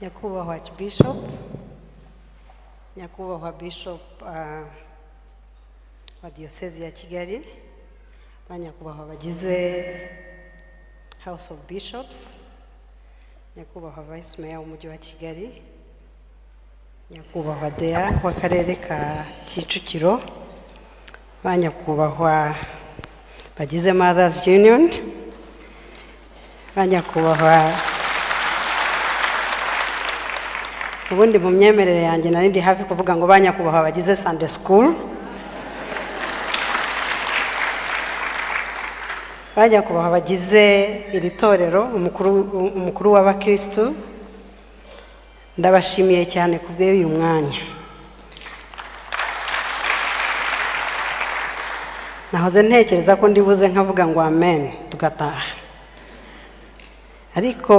Nyakubahwa Archbishop, Nyakubahwa Bishop wa Diocese ya Kigali, Banyakubahwa bagize House of Bishops, Nyakubahwa Vice Mayor w'Umujyi wa Kigali, Nyakubahwa Dea w'Akarere ka Kicukiro, Banyakubahwa bagize Mothers Union, Banyakubahwa ubundi mu myemerere yanjye narindi hafi kuvuga ngo banyakubahwa bagize Sunday School, banyakubahwa bagize iri torero, umukuru w'abakristo, ndabashimiye cyane kubw'uyu mwanya. Nahoze ntekereza ko ndibuze nkavuga ngo amen tugataha, ariko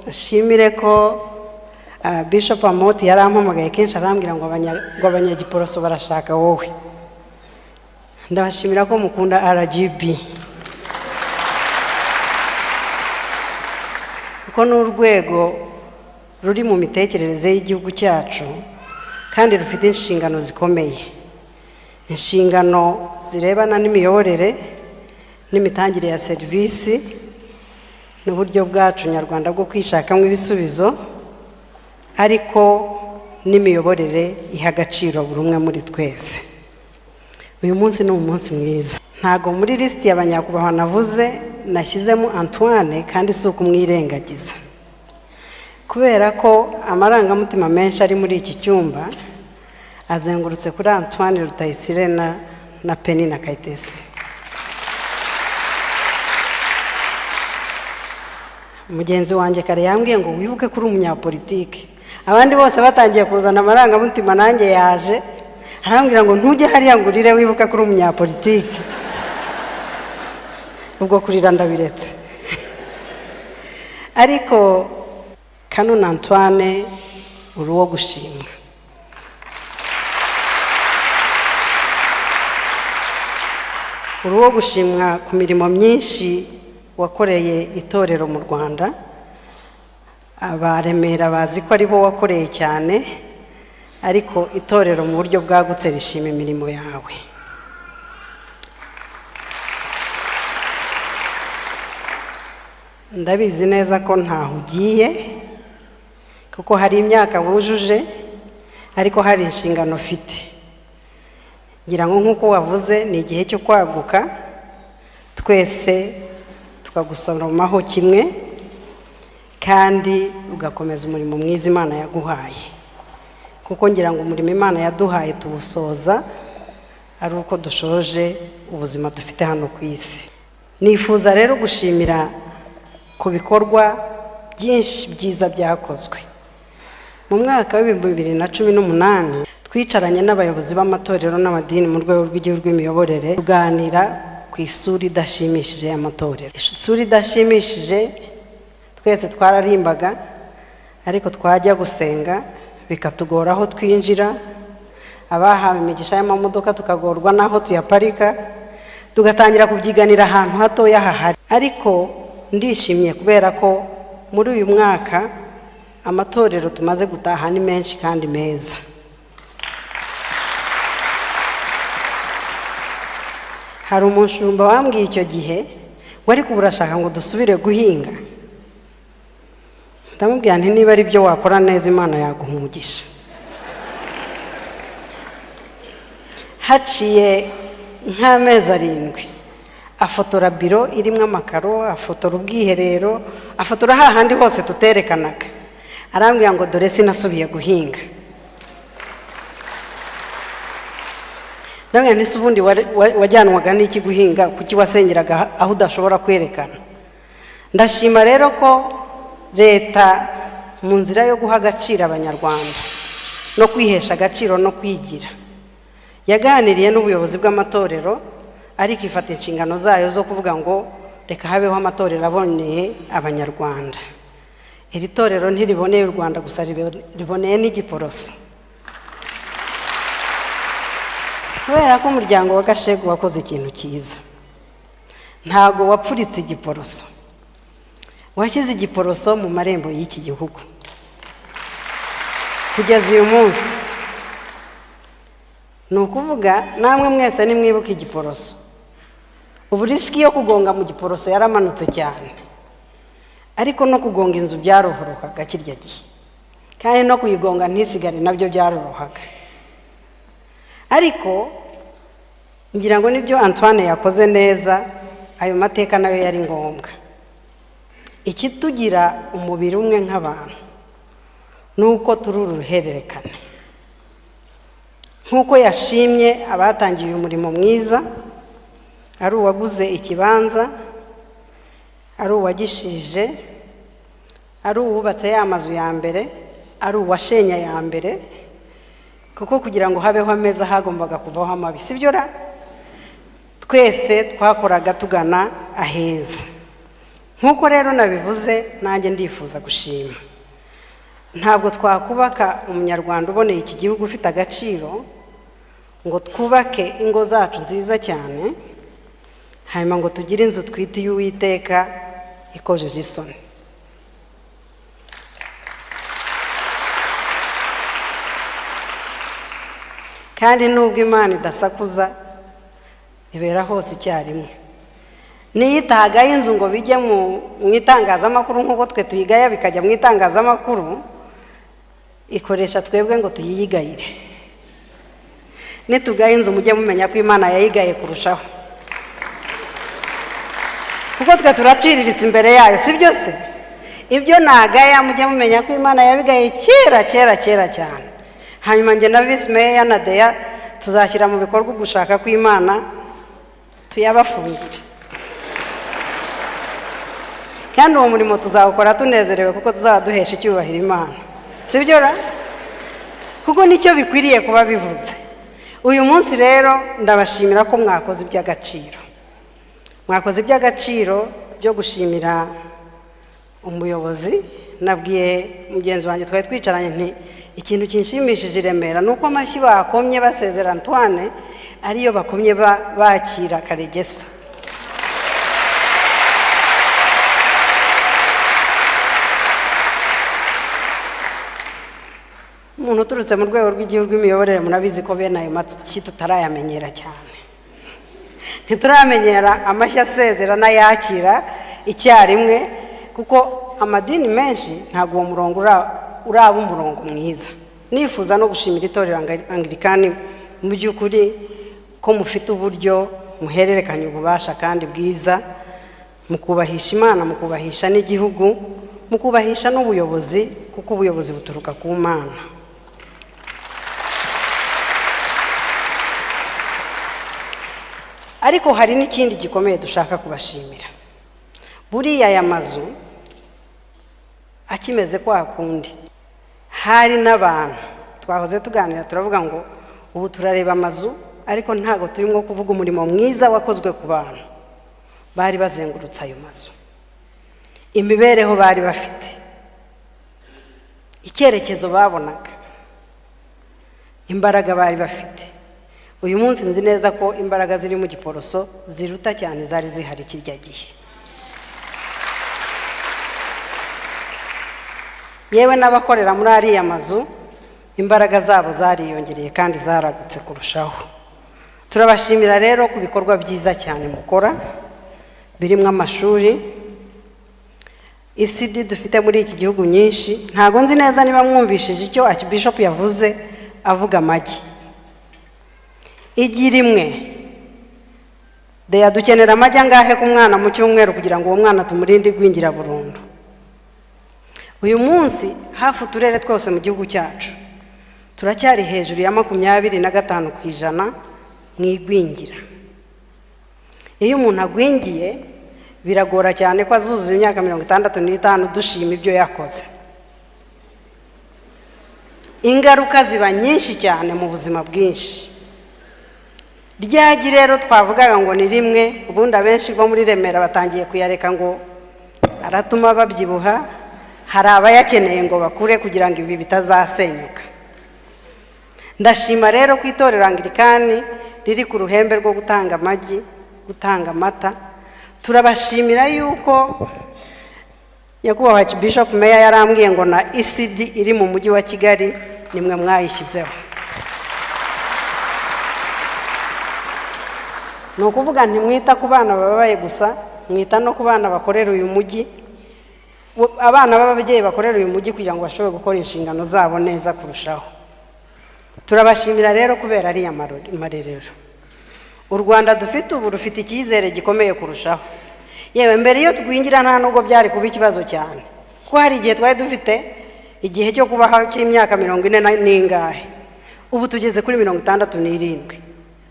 nshimire ko Bishop Amoti yarampamagaye kenshi arambwira ngo abanyagiporoso barashaka wowe. Ndabashimira ko mukunda RGB, kuko n'urwego ruri mu mitekerereze y'igihugu cyacu kandi rufite inshingano zikomeye, inshingano zirebana n'imiyoborere n'imitangire ya serivisi n'uburyo bwacu nyarwanda bwo kwishakamo ibisubizo, ariko n'imiyoborere iha agaciro buri umwe muri twese. Uyu munsi ni umunsi mwiza. Ntago muri list y'abanyakubahwa navuze nashyizemo Antoine, kandi si ukumwirengagiza, kubera ko amarangamutima menshi ari muri iki cyumba azengurutse kuri Antoine Rutayisire na Penny na Kayitesi. Mugenzi wanjye kare yambwiye ngo wibuke kuri umunyapolitike, abandi bose batangiye kuzana amarangamutima nanjye yaje arambwira ngo ntujye hariya ngurire wibuke kuri umunyapolitike. Ubwo kurira ndabiretse. Ariko Canon Antoine uri uwo gushimwa. Uri uwo gushimwa ku mirimo myinshi wakoreye itorero mu Rwanda. Abaremera bazi ko ari bo wakoreye cyane, ariko itorero mu buryo bwagutse rishima imirimo yawe. Ndabizi neza ko ntaho ugiye, kuko hari imyaka wujuje, ariko hari inshingano ufite. Ngira ngo nk'uko wavuze ni igihe cyo kwaguka, twese tukagusomaho kimwe, kandi ugakomeza umurimo mwiza Imana yaguhaye. Kuko ngira ngo umurimo Imana yaduhaye tuwusoza ari uko dushoje ubuzima dufite hano ku isi. Nifuza rero gushimira ku bikorwa byinshi byiza byakozwe. Mu mwaka wa 2018 twicaranye n'abayobozi b'amatorero n'amadini mu rwego rw'igihugu rw'imiyoborere tuganira ku isuri idashimishije y'amatorero. Isuri idashimishije twese twararimbaga, ariko twajya gusenga bikatugora aho twinjira, abahawe imigisha y'amamodoka tukagorwa n'aho tuyaparika, tugatangira kubyiganira ahantu hatoya hahari. Ariko ndishimye kubera ko muri uyu mwaka amatorero tumaze gutaha ni menshi kandi meza. Hari umushumba wambwiye icyo gihe ngo ariko urashaka ngo dusubire guhinga. Ndamubwira nti niba ari byo wakora neza Imana yaguha umugisha. Haciye nk'amezi 7 afotora biro irimo amakaro, afotora ubwiherero, afotora hahandi hose tuterekanaga. Arambwira ngo dore sinasubiye guhinga. Ndamubwira nti ubundi wajyanwaga n'iki guhinga, kuki wasengeraga aho udashobora kwerekana. Ndashima rero ko leta mu nzira yo guha agaciro abanyarwanda no kwihesha agaciro no kwigira yaganiriye n'ubuyobozi bw'amatorero, ariko ifata inshingano zayo zo kuvuga ngo reka habeho amatorero aboneye abanyarwanda. Iri torero ntiriboneye u Rwanda gusa, riboneye n'Igiporoso, kubera ko umuryango wa Gashegu wakoze ikintu cyiza. Ntago wapfuritse Igiporoso, washyize Igiporoso mu marembo y'iki gihugu. kugeza uyu munsi. Ni ukuvuga namwe mwese nimwibuka igiporoso, ubu risiki yo kugonga mu giporoso yaramanutse cyane, ariko no kugonga inzu byarorohaga kirya gihe, kandi no kuyigonga ntisigare nabyo byarorohaga. Ariko ngira ngo nibyo Antoine yakoze neza, ayo mateka nayo yari ngombwa. Ikitugira umubiri umwe nk'abantu nuko turi uruhererekane, nk'uko yashimye abatangiye umurimo mwiza, ari uwaguze ikibanza, ari uwagishije, ari uwubatse ya mazu ya mbere, ari uwashenya ya mbere, kuko kugira ngo habeho ameza hagombaga kuvaho amabi, sibyo ra? Twese twakoraga tugana aheza. Nk'uko rero nabivuze, nanjye ndifuza gushima. Ntabwo twakubaka umunyarwanda uboneye iki gihugu ufite agaciro ngo twubake ingo zacu nziza cyane, hanyuma ngo tugire inzu twitiye Uwiteka ikojeje isoni. Kandi nubwo Imana idasakuza, ibera hose icyarimwe. Niyo itahagaye inzu ngo bijye mu itangazamakuru nk'uko twe tuyigaya bikajya mu itangazamakuru, ikoresha twebwe ngo tuyiyigayire. Nitugaye inzu mujye mumenya ko Imana yayigaye kurushaho, kuko twe turaciriritse imbere yayo, sibyo se? Ibyo nagaya mujye mumenya ko Imana yabigaye kera cyane. Hanyuma njye na Vice Mayor na Dea tuzashyira mu bikorwa gushaka ko Imana tuyabafungire. Kandi uwo murimo tuzawukora tunezerewe, kuko tuzaba duhesha icyubahiro Imana, sibyo ra? Kuko nicyo bikwiriye kuba bivuze. Uyu munsi rero ndabashimira ko mwakoze iby'agaciro. Mwakoze iby'agaciro byo gushimira umuyobozi. Nabwiye mugenzi wanjye twari twicaranye nti ikintu kinshimishije Remera nuko amashyi bakomye basezera Antoine ariyo bakomye bakira Karegesa. Umuntu uturutse mu rwego rw'igihugu rw'imiyoborere munabizi ko bene ayo mashyi tutarayamenyera cyane. Ntituramenyera amashyi asezera n'ayakira icyarimwe, kuko amadini menshi ntabwo uwo murongo uraba umurongo mwiza. Nifuza no gushimira itorero Anglikani mu by'ukuri ko mufite uburyo muhererekanya ububasha kandi bwiza, mukubahisha Imana, mukubahisha n'igihugu, mukubahisha n'ubuyobozi, kuko ubuyobozi buturuka ku Mana. Ariko hari n'ikindi gikomeye dushaka kubashimira. Buriya aya mazu akimeze kwa kundi, hari n'abantu twahoze tuganira turavuga ngo ubu turareba amazu, ariko ntago turimo kuvuga umurimo mwiza wakozwe ku bantu bari bazengurutse ayo mazu, imibereho bari bafite, icyerekezo babonaga, imbaraga bari bafite. Uyu munsi nzi neza ko imbaraga ziri mu giporoso ziruta cyane zari zihari kirya gihe. Yewe n'abakorera muri ariya mazu imbaraga zabo zariyongereye kandi zaragutse kurushaho. Turabashimira rero ku bikorwa byiza cyane mukora, birimo amashuri, isidi dufite muri iki gihugu nyinshi. Ntago nzi neza niba mwumvishije icyo Archbishop yavuze avuga amagi. Igi rimwe Dea dukenera amagi angahe ku mwana mu cyumweru kugira ngo uwo mwana tumurinde igwingira burundu? Uyu munsi hafi uturere twose mu gihugu cyacu turacyari hejuru ya 25% mu igwingira. Iyo umuntu agwingiye biragora cyane ko azuzuza imyaka 65 dushima ibyo yakoze. Ingaruka ziba nyinshi cyane mu buzima bwinshi. Ryagi rero twavugaga ngo ni rimwe, ubundi abenshi bo muri Remera batangiye kuyareka ngo aratuma babyibuha, hari abayakeneye ngo bakure kugira ngo ibi bitazasenyuka. Ndashima rero ku itorero Anglikani riri ku ruhembe rwo gutanga amagi, gutanga amata. Turabashimira yuko nyakubahwa Archbishop Mayor yarambwiye ngo na ECD iri mu mujyi wa Kigali nimwe mwayishyizeho. Ni ukuvuga ntimwita ku bana bababaye gusa, mwita no ku bana bakorera uyu mujyi, abana b'ababyeyi bakorera uyu mujyi kugira ngo bashobore gukora inshingano zabo neza kurushaho. Turabashimira rero kubera ariya marerero. U Rwanda dufite ubu rufite icyizere gikomeye kurushaho. Yewe mbere iyo twinjira nta nubwo byari kuba ikibazo cyane, kuko hari igihe twari dufite igihe cyo kubaho cy'imyaka 40 n'ingahe, ubu tugeze kuri 67.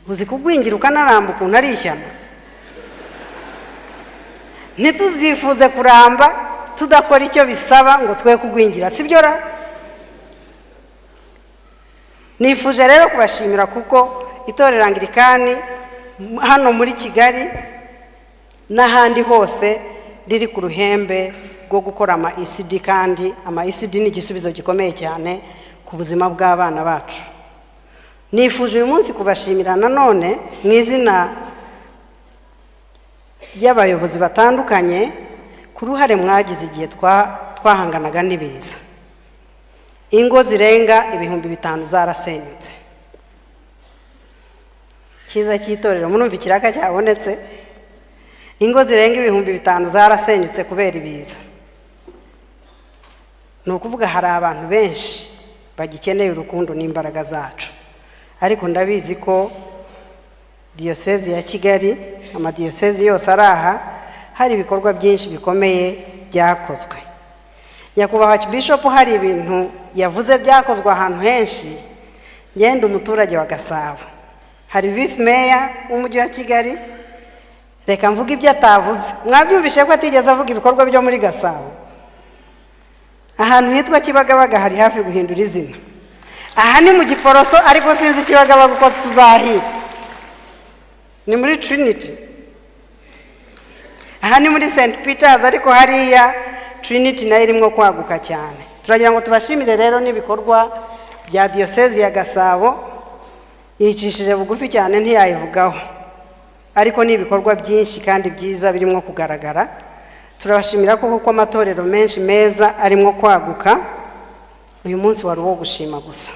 Uzi kugwingira ukanaramba ukuntu ari ishyano. Ntituzifuze kuramba tudakora icyo bisaba ngo twe kugwingira, sibyo ra? Nifuje rero kubashimira kuko itorero Anglikani hano muri Kigali n'ahandi hose riri ku ruhembe rwo gukora ama-ECD, kandi ama-ECD ni igisubizo gikomeye cyane ku buzima bw'abana bacu. Nifuje uyu munsi kubashimira nanone mu izina y'abayobozi batandukanye ku ruhare mwagize igihe twahanganaga n'ibiza. Ingo zirenga 5,000 zarasenyutse. Cyiza cy'itorero murumva ikiraka cyabonetse. Ingo zirenga 5,000 zarasenyutse kubera ibiza. Ni ukuvuga hari abantu benshi bagikeneye urukundo n'imbaraga zacu, ariko ndabizi ko diyosezi ya Kigali, amadiyosezi yose araha, hari ibikorwa byinshi bikomeye byakozwe. Nyakubahwa Bishop hari ibintu yavuze byakozwe ahantu henshi. Ngenda umuturage wa Gasabo, hari vice mayor w'umujyi wa Kigali, reka mvuga ibyo atavuze. Mwabyumvishe ko atigeze avuga ibikorwa byo muri Gasabo. Ahantu hitwa Kibagabaga hari hafi guhindura izina. Aha ni mu Giporoso, ariko sinzi Kibagabaga uko tuzahita. Ni muri Trinity. Aha ni muri St Peters, ariko hariya Trinity nayo irimo kwaguka cyane. Turagira ngo tubashimire rero n'ibikorwa bya diyosezi ya Gasabo. Yicishije bugufi cyane ntiyayivugaho, ariko ni ibikorwa byinshi kandi byiza birimo kugaragara. Turabashimira ko kuko amatorero menshi meza arimo kwaguka. Uyu munsi wari uwo gushima gusa.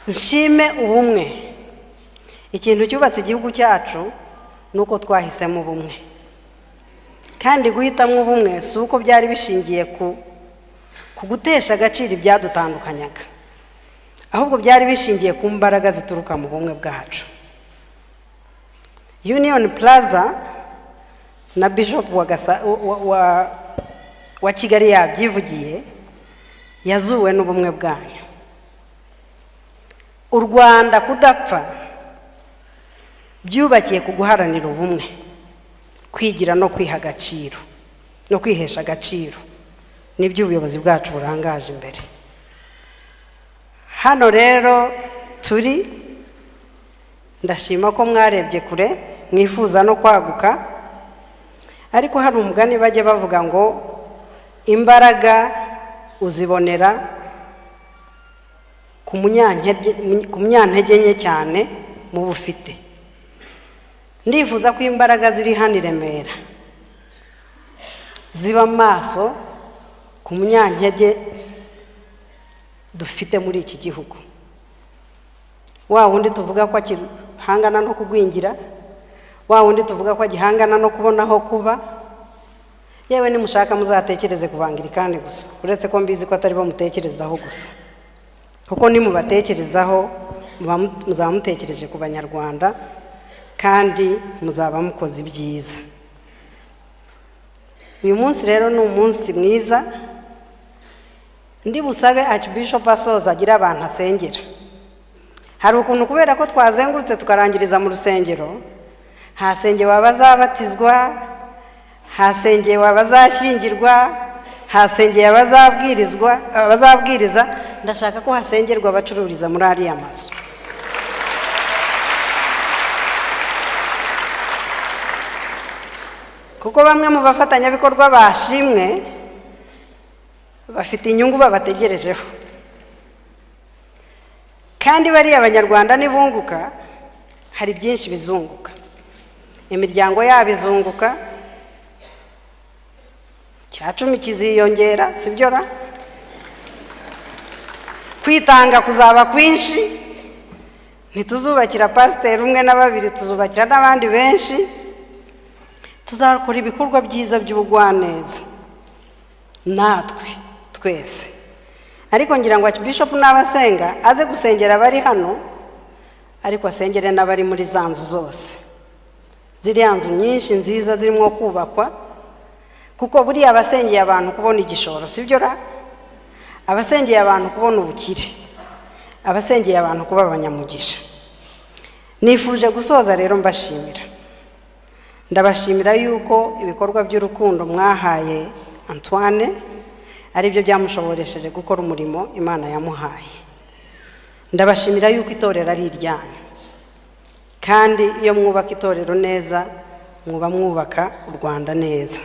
Nshime ubumwe. Ikintu cyubatse igihugu cyacu nuko twahisemo ubumwe, kandi guhitamo ubumwe si uko byari bishingiye ku gutesha agaciro ibyadutandukanyaga, ahubwo byari bishingiye ku mbaraga zituruka mu bumwe bwacu. Union Plaza na Bishop wa Kigali yabyivugiye, yazuwe n'ubumwe bwanyu. U Rwanda kudapfa byubakiye ku guharanira ubumwe, kwigira no kwiha agaciro no kwihesha agaciro. Nibyo ubuyobozi bwacu burangaje imbere. Hano rero turi, ndashima ko mwarebye kure, mwifuza no kwaguka, ariko hari umugani bajye bavuga ngo imbaraga uzibonera ku munyantege nke cyane mu bufite. Ndifuza ko imbaraga ziri hano i Remera ziba maso ku munyantege dufite muri iki gihugu. Wa wundi tuvuga ko akihangana no kugwingira, wa wundi tuvuga ko agihangana no kubona aho kuba. Yewe nimushaka muzatekereze ku Banglikani gusa, uretse ko mbizi ko atari bo mutekerezaho gusa, kuko nimubatekerezaho muzaba mutekereje ku Banyarwanda, kandi muzaba mukoze ibyiza. Uyu munsi rero ni umunsi mwiza. Ndi busabe Archbishop asoza agira abantu asengera. Hari ukuntu kubera ko twazengurutse tukarangiriza mu rusengero, hasengewe abazabatizwa, hasengewe abazashyingirwa, hasengeye abazabwiriza. Ndashaka ko hasengerwa abacururiza muri ariya mazu. Kuko bamwe mu bafatanyabikorwa bashimwe bafite inyungu babategerejeho, kandi bariya Abanyarwanda nibunguka hari byinshi bizunguka. Imiryango yabo izunguka, icya cumi kiziyongera, sibyo ra? Kwitanga kuzaba kwinshi, ntituzubakira pasiteri umwe na babiri, tuzubakira n'abandi benshi. Tuzakora ibikorwa byiza by'ubugwaneza natwe twese. Ariko ngira ngo Bishop n'abasenga aze gusengera abari hano, ariko asengere n'abari muri za nzu zose, ziriya nzu nyinshi nziza zirimo kubakwa, kuko buriya abasengeye abantu kubona igishoro, sibyo ra? Abasengeye abantu kubona ubukire, abasengeye abantu kuba abanyamugisha. Nifuje gusoza rero mbashimira. Ndabashimira yuko ibikorwa by'urukundo mwahaye Antoine ari byo byamushoboresheje gukora umurimo Imana yamuhaye. Ndabashimira yuko itorero ari iryanyu, kandi iyo mwubaka itorero neza mwubaka u Rwanda neza.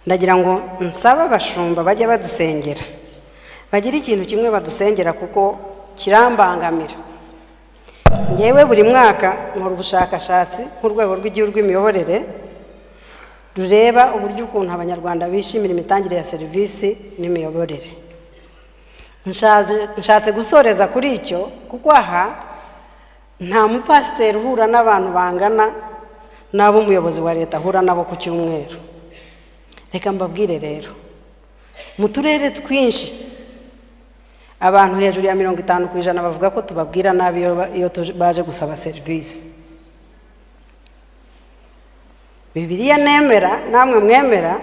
Ndagira ngo nsaba abashumba bajya badusengera, bagira ikintu kimwe badusengera kuko kirambangamira. Ngewe buri mwaka nkora ubushakashatsi nk'urwego rw'igihugu rw'imiyoborere rureba uburyo ukuntu abanyarwanda bishimira imitangire ya serivisi n'imiyoborere. Nshatse gusoreza kuri icyo, kuko aha nta mupasiteri uhura n'abantu bangana n'abo umuyobozi wa leta ahura nabo ku cyumweru. Reka mbabwire rero, mu turere twinshi abantu hejuru ya 50% bavuga ko tubabwira nabi iyo baje gusaba serivisi. Bibiliya nemera namwe mwemera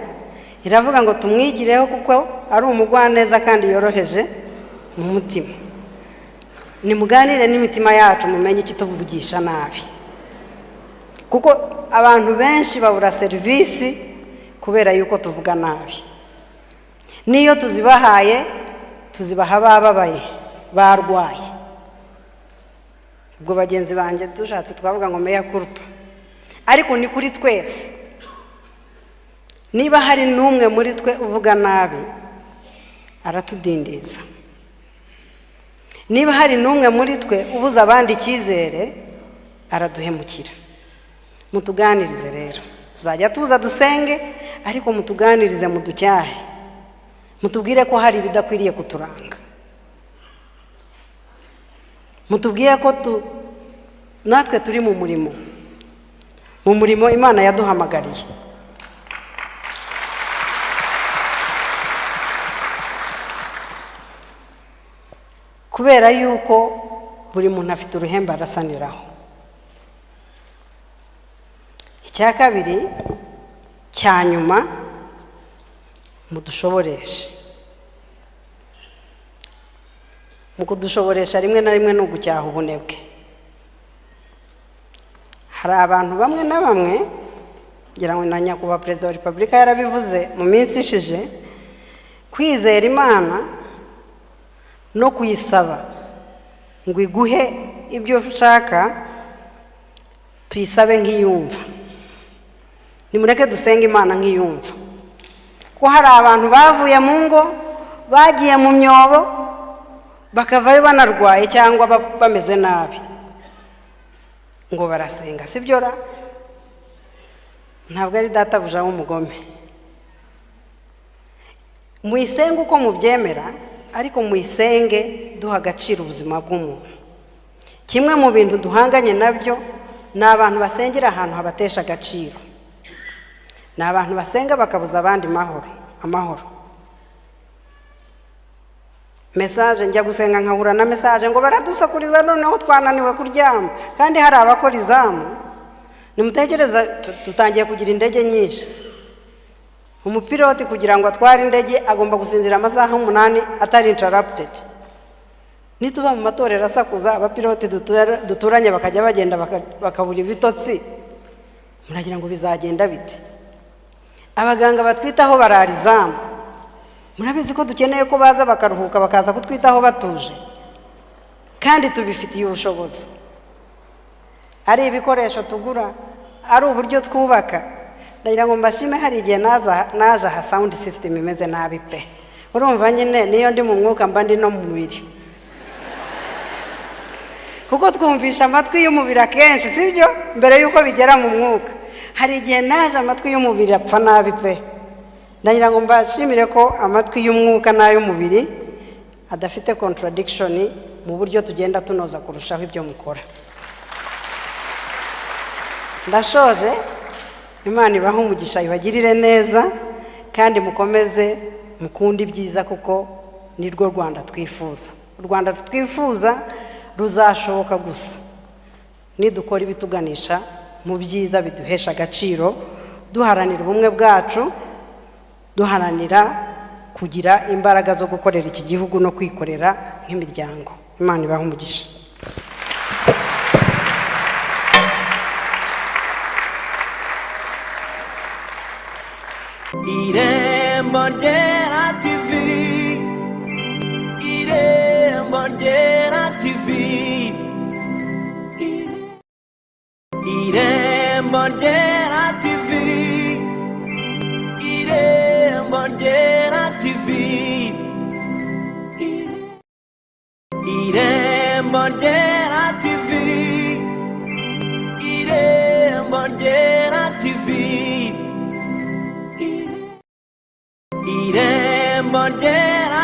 iravuga ngo tumwigireho kuko ari umugwaneza kandi yoroheje mu mutima. Nimuganire n'imitima yacu mumenye ikituvugisha nabi, kuko abantu benshi babura serivisi kubera yuko tuvuga nabi. Niyo tuzibahaye tuzibaha bababaye barwaye. Ubwo bagenzi banjye dushatse twavuga ngo meya kurupa, ariko ni kuri twese. Niba hari n'umwe muri twe uvuga nabi aratudindiza, niba hari n'umwe muri twe ubuza abandi icyizere araduhemukira. Mutuganirize rero, tuzajya tuza dusenge, ariko mutuganirize muducyahe, mutubwire ko hari ibidakwiriye kuturanga, mutubwire ko natwe turi mu murimo Imana yaduhamagariye. Kubera yuko buri muntu afite uruhembe arasaniraho. Icya kabiri cya nyuma, mudushoboreshe. Mu kudushoboresha rimwe na rimwe no gucyaha ubunebwe. Hari abantu bamwe na bamwe, ngira ngo na nyakubahwa Perezida wa Repubulika yarabivuze mu minsi ishije, kwizera Imana no kuyisaba ngo iguhe ibyo ushaka, tuyisabe nk'iyumva. Nimureke dusenga Imana nk'iyumva. Ko hari abantu bavuye mu ngo, bagiye mu myobo, bakavayo banarwaye cyangwa bameze nabi, ngo barasenga, sibyo ra? Ntabwo ari databuja w'umugome. Muyisenge uko mubyemera, ariko muyisenge duha agaciro ubuzima bw'umuntu. Kimwe mu bintu duhanganye nabyo ni abantu basengera ahantu habatesha agaciro, ni abantu basenga bakabuza abandi amahoro. Message njya gusenga nkahura na message ngo baradusakuriza noneho twananiwe kuryama, kandi hari abakora izamu. Nimutekereza tutangiye kugira indege nyinshi. Umupiloti kugira ngo atware indege agomba gusinzira amasaha 8 atari interrupted. Nituba mu matorero asakuza, abapiloti duturanye bakajya bagenda bakabura ibitotsi, muragira ngo bizagenda bite? Abaganga batwitaho bararizamu, murabizi ko dukeneye ko baza bakaruhuka bakaza kutwitaho batuje, kandi tubifitiye ubushobozi. Ari ibikoresho tugura, ari uburyo twubaka. Ndagira ngo mbashime, hari igihe naje aha sound system imeze nabi pe. Urumva nyine niyo ndi mu mwuka mba ndi no mu mubiri, kuko twumvisha amatwi y'umubiri akenshi, sibyo? Mbere yuko bigera mu mwuka. Hari igihe naje amatwi y'umubiri apfa nabi pe, ndagira ngo mbashimire ko amatwi y'umwuka n'ay'umubiri adafite contradiction mu buryo tugenda tunoza kurushaho ibyo mukora. Ndashoje, Imana ibahe umugisha ibagirire neza kandi mukomeze mukundi byiza kuko ni rwo Rwanda twifuza. U Rwanda twifuza ruzashoboka gusa nidukora ibituganisha mu byiza biduhesha agaciro, duharanira ubumwe bwacu, duharanira kugira imbaraga zo gukorera iki gihugu no kwikorera nk'imiryango. Imana ibahe umugisha. Irembo Ryera TV, Irembo Ryera TV, Irembo Ryera TV, Irembo Ryera TV, Irembo Ryera TV, Irembo Ryera TV. Irembo Ryera